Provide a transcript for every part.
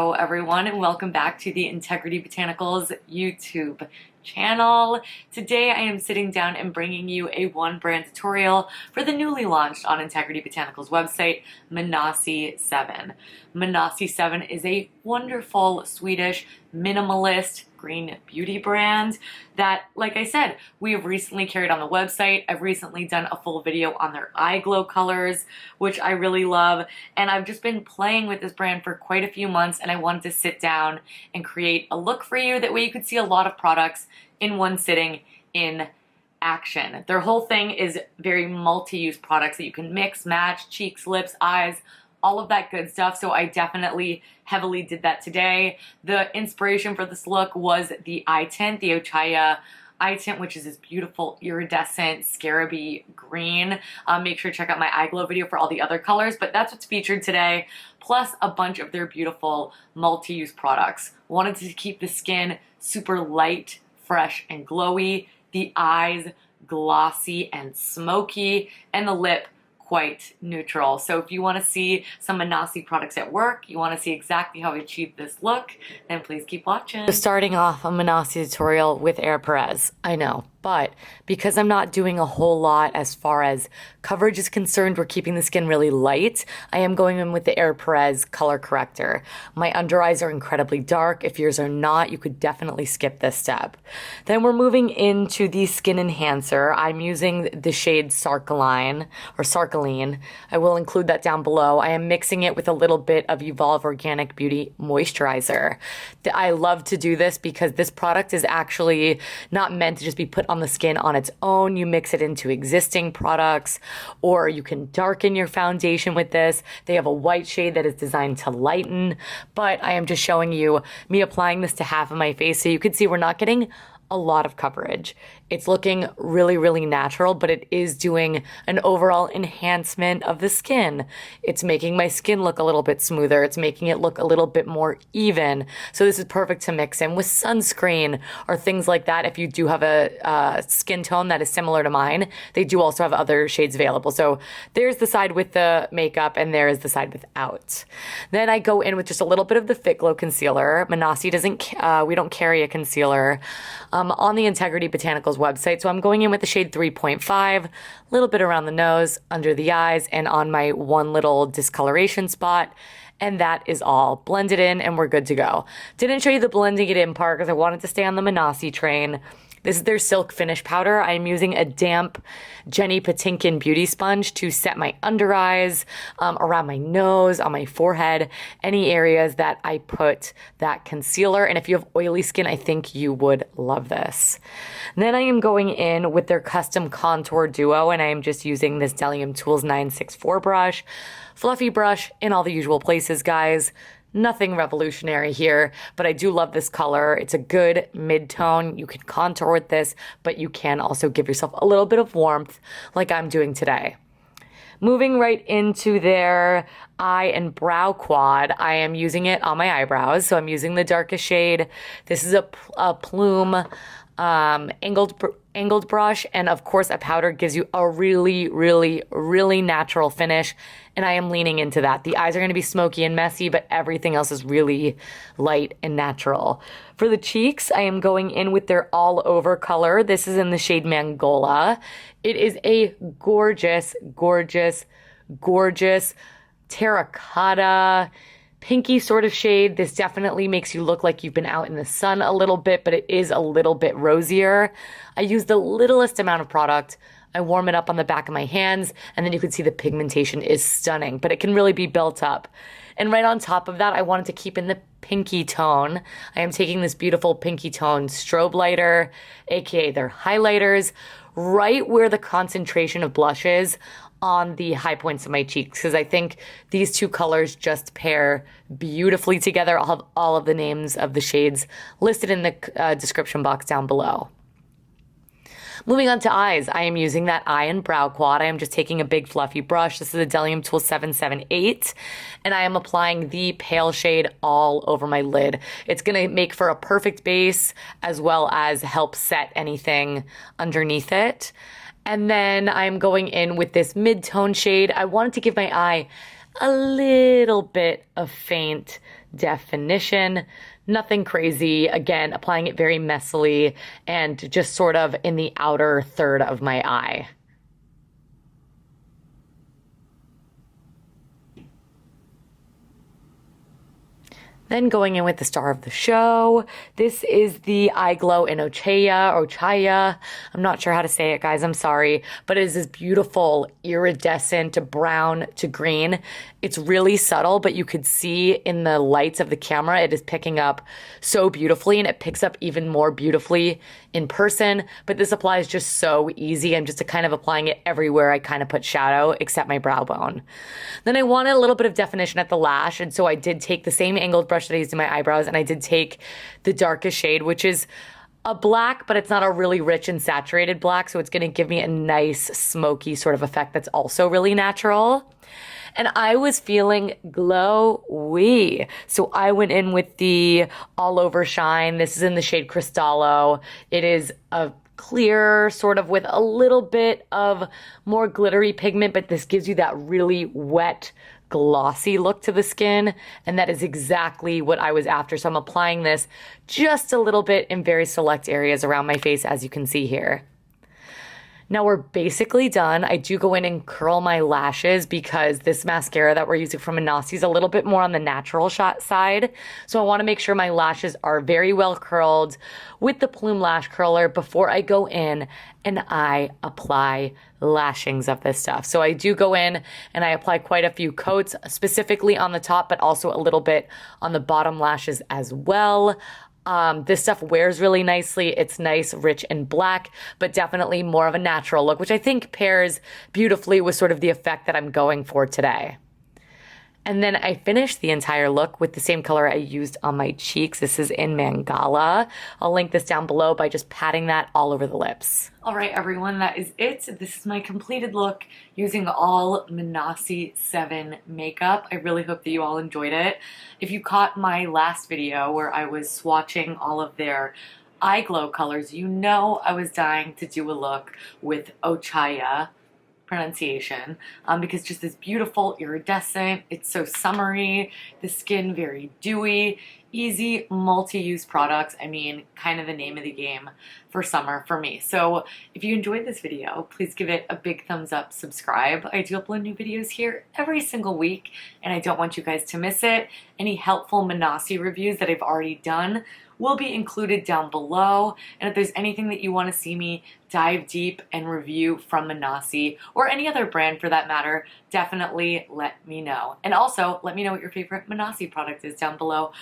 Hello everyone and welcome back to the Integrity Botanicals YouTube channel. Today I am sitting down and bringing you a one brand tutorial for the newly launched on Integrity Botanicals website, ANASI 7. ANASI 7 is a wonderful Swedish minimalist green beauty brand that, like I said, we have recently carried on the website. I've recently done a full video on their eye glow colors, which I really love, and I've just been playing with this brand for quite a few months, and I wanted to sit down and create a look for you. That way you could see a lot of products in one sitting in action. Their whole thing is very multi-use products that you can mix, match, cheeks, lips, eyes, all of that good stuff. So I definitely heavily did that today. The inspiration for this look was the eye tint, the Ochaya eye tint, which is this beautiful iridescent scarabee green. Make sure to check out my eye glow video for all the other colors, but that's what's featured today, plus a bunch of their beautiful multi-use products. Wanted to keep the skin super light, fresh, and glowy, the eyes glossy and smoky, and the lip quite neutral. So if you want to see some ANASI products at work, you want to see exactly how I achieved this look, then please keep watching. So starting off a ANASI tutorial with Air Perez. I know, but because I'm not doing a whole lot as far as coverage is concerned, we're keeping the skin really light, I am going in with the Air Perez color corrector. My under eyes are incredibly dark. If yours are not, you could definitely skip this step. Then we're moving into the skin enhancer. I'm using the shade Sarkaline or Sarkaline. I will include that down below. I am mixing it with a little bit of Evolve Organic Beauty Moisturizer. I love to do this because this product is actually not meant to just be put on the skin on its own. You mix it into existing products, or you can darken your foundation with this. They have a white shade that is designed to lighten, but I am just showing you me applying this to half of my face so you can see we're not getting a lot of coverage. It's looking really, really natural, but it is doing an overall enhancement of the skin. It's making my skin look a little bit smoother. It's making it look a little bit more even. So this is perfect to mix in with sunscreen or things like that. If you do have a skin tone that is similar to mine, they do also have other shades available. So there's the side with the makeup and there is the side without. Then I go in with just a little bit of the Fit Glow concealer. ANASI doesn't, we don't carry a concealer on the Integrity Botanicals website. So I'm going in with the shade 3.5, a little bit around the nose, under the eyes, and on my one little discoloration spot. And that is all. Blend it in and we're good to go. Didn't show you the blending it in part because I wanted to stay on the ANASI train. This is their Silk Finish Powder. I'm using a damp Jenny Patinkin beauty sponge to set my under eyes, around my nose, on my forehead, any areas that I put that concealer. And if you have oily skin, I think you would love this. And then I am going in with their Custom Contour Duo, and I am just using this Delium Tools 964 brush. Fluffy brush in all the usual places, guys. Nothing revolutionary here, but I do love this color. It's a good mid-tone. You can contour with this, but you can also give yourself a little bit of warmth like I'm doing today. Moving right into their eye and brow quad, I am using it on my eyebrows. So I'm using the darkest shade. This is a plume angled brush, and of course a powder gives you a really, really, really natural finish, and I am leaning into that. The eyes are going to be smoky and messy, but everything else is really light and natural. For the cheeks, I am going in with their all over color. This is in the shade Mangola. It is a gorgeous, gorgeous, gorgeous terracotta pinky sort of shade. This definitely makes you look like you've been out in the sun a little bit, but it is a little bit rosier. I use the littlest amount of product. I warm it up on the back of my hands, and then you can see the pigmentation is stunning, but it can really be built up. And right on top of that, I wanted to keep in the pinky tone. I am taking this beautiful pinky tone strobe lighter, aka their highlighters, right where the concentration of blush is on the high points of my cheeks, because I think these two colors just pair beautifully together. I'll have all of the names of the shades listed in the description box down below. Moving on to eyes, I am using that eye and brow quad. I am just taking a big fluffy brush. This is a Delium Tool 778, and I am applying the pale shade all over my lid. It's going to make for a perfect base as well as help set anything underneath it. And then I'm going in with this mid-tone shade. I wanted to give my eye a little bit of faint definition. Nothing crazy. Again, applying it very messily and just sort of in the outer third of my eye. Then going in with the star of the show, this is the Eye Glow in Ochaya. I'm not sure how to say it, guys. I'm sorry. But it is this beautiful iridescent brown to green. It's really subtle, but you could see in the lights of the camera, it is picking up so beautifully, and it picks up even more beautifully in person. But this applies just so easy. I'm just kind of applying it everywhere I kind of put shadow, except my brow bone. Then I wanted a little bit of definition at the lash, and so I did take the same angled brush that I used in my eyebrows, and I did take the darkest shade, which is a black, but it's not a really rich and saturated black, so it's going to give me a nice smoky sort of effect that's also really natural. And I was feeling glowy, so I went in with the All Over Shine. This is in the shade Cristallo. It is a clear, sort of with a little bit of more glittery pigment, but this gives you that really wet, glossy look to the skin, and that is exactly what I was after. So I'm applying this just a little bit in very select areas around my face, as you can see here. Now we're basically done. I do go in and curl my lashes because this mascara that we're using from ANASI is a little bit more on the natural shot side. So I want to make sure my lashes are very well curled with the Plume Lash Curler before I go in and I apply lashings of this stuff. So I do go in and I apply quite a few coats, specifically on the top, but also a little bit on the bottom lashes as well. This stuff wears really nicely. It's nice, rich, and black, but definitely more of a natural look, which I think pairs beautifully with sort of the effect that I'm going for today. And then I finished the entire look with the same color I used on my cheeks. This is in Mangala. I'll link this down below by just patting that all over the lips. All right, everyone, that is it. This is my completed look using all ANASI 7 makeup. I really hope that you all enjoyed it. If you caught my last video where I was swatching all of their eye glow colors, you know I was dying to do a look with Ochaya pronunciation, because just this beautiful iridescent, it's so summery, the skin very dewy, easy multi-use products. I mean, kind of the name of the game for summer for me. So if you enjoyed this video, please give it a big thumbs up, subscribe. I do upload new videos here every single week, and I don't want you guys to miss it. Any helpful ANASI reviews that I've already done will be included down below. And if there's anything that you want to see me dive deep and review from ANASI, or any other brand for that matter, definitely let me know. And also, let me know what your favorite ANASI product is down below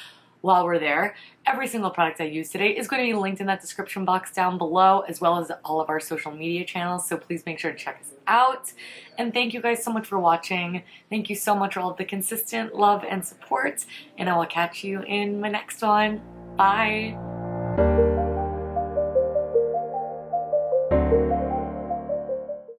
while we're there. Every single product I use today is going to be linked in that description box down below, as well as all of our social media channels, so please make sure to check us out. And thank you guys so much for watching. Thank you so much for all of the consistent love and support, and I will catch you in my next one. Bye.